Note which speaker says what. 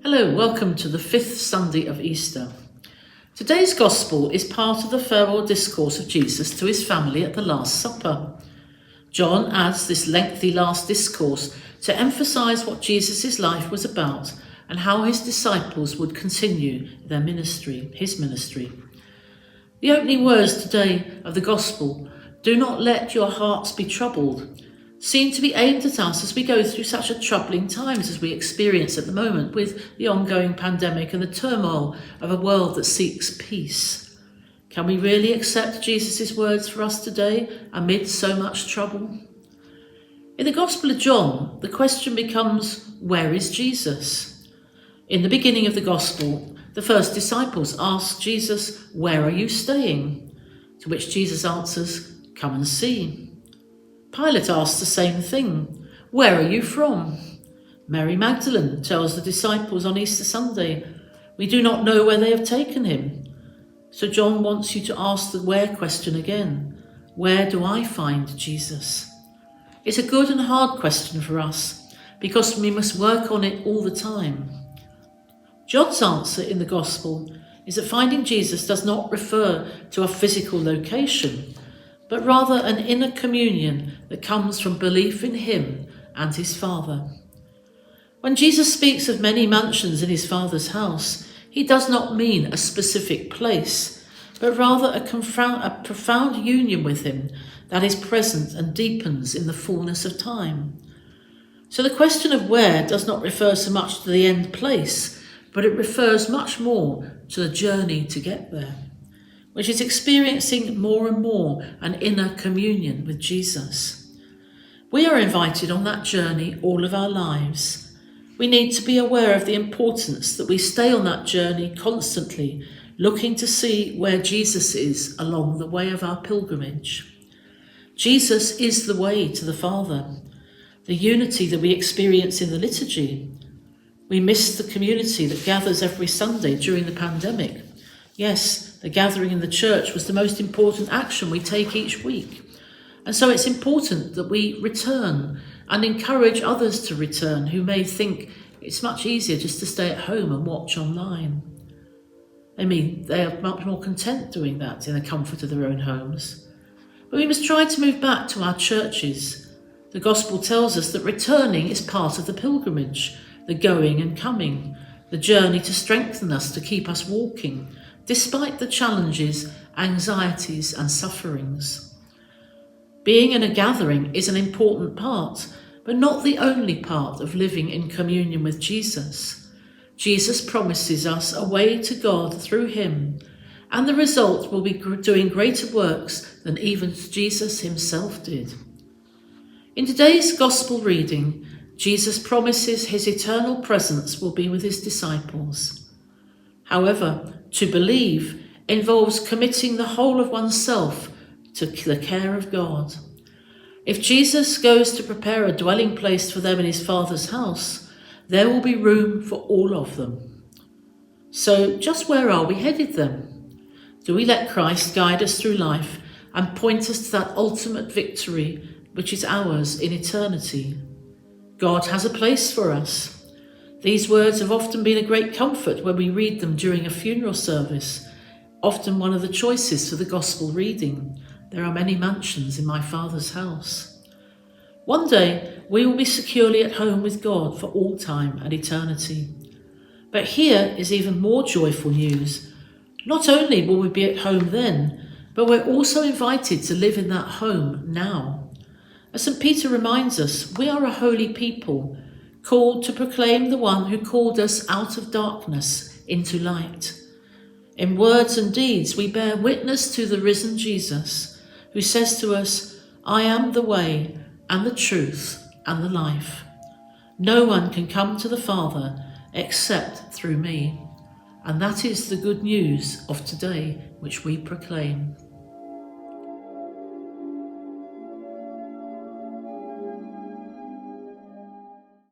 Speaker 1: Hello, welcome to the fifth Sunday of Easter. Today's Gospel is part of the farewell discourse of Jesus to his family at the Last Supper. John adds this lengthy last discourse to emphasise what Jesus' life was about and how his disciples would continue their ministry, his ministry. The opening words today of the Gospel, "Do not let your hearts be troubled," seem to be aimed at us as we go through such a troubling times as we experience at the moment with the ongoing pandemic and the turmoil of a world that seeks peace. Can we really accept Jesus' words for us today amid so much trouble? In the Gospel of John, the question becomes, where is Jesus? In the beginning of the Gospel, the first disciples ask Jesus, "Where are you staying?" To which Jesus answers, "Come and see." Pilate asks the same thing. "Where are you from?" Mary Magdalene tells the disciples on Easter Sunday, "We do not know where they have taken him." So John wants you to ask the where question again. Where do I find Jesus? It's a good and hard question for us because we must work on it all the time. John's answer in the Gospel is that finding Jesus does not refer to a physical location, but rather an inner communion that comes from belief in him and his Father. When Jesus speaks of many mansions in his Father's house, he does not mean a specific place, but rather a profound union with him that is present and deepens in the fullness of time. So the question of where does not refer so much to the end place, but it refers much more to the journey to get there, which is experiencing more and more an inner communion with Jesus. We are invited on that journey all of our lives. We need to be aware of the importance that we stay on that journey constantly, looking to see where Jesus is along the way of our pilgrimage. Jesus is the way to the Father, the unity that we experience in the liturgy. We miss the community that gathers every Sunday during the pandemic. Yes, the gathering in the church was the most important action we take each week. And so it's important that we return and encourage others to return who may think it's much easier just to stay at home and watch online. They are much more content doing that in the comfort of their own homes. But we must try to move back to our churches. The Gospel tells us that returning is part of the pilgrimage, the going and coming, the journey to strengthen us, to keep us walking, despite the challenges, anxieties and sufferings. Being in a gathering is an important part, but not the only part of living in communion with Jesus. Jesus promises us a way to God through him, and the result will be doing greater works than even Jesus himself did. In today's Gospel reading, Jesus promises his eternal presence will be with his disciples. However, to believe involves committing the whole of oneself to the care of God. If Jesus goes to prepare a dwelling place for them in his Father's house, there will be room for all of them. So just where are we headed then? Do we let Christ guide us through life and point us to that ultimate victory which is ours in eternity? God has a place for us. These words have often been a great comfort when we read them during a funeral service, often one of the choices for the Gospel reading. There are many mansions in my Father's house. One day we will be securely at home with God for all time and eternity. But here is even more joyful news. Not only will we be at home then, but we're also invited to live in that home now. As St. Peter reminds us, we are a holy people, called to proclaim the one who called us out of darkness into light. In words and deeds, we bear witness to the risen Jesus, who says to us, "I am the way and the truth and the life. No one can come to the Father except through me." And that is the good news of today, which we proclaim.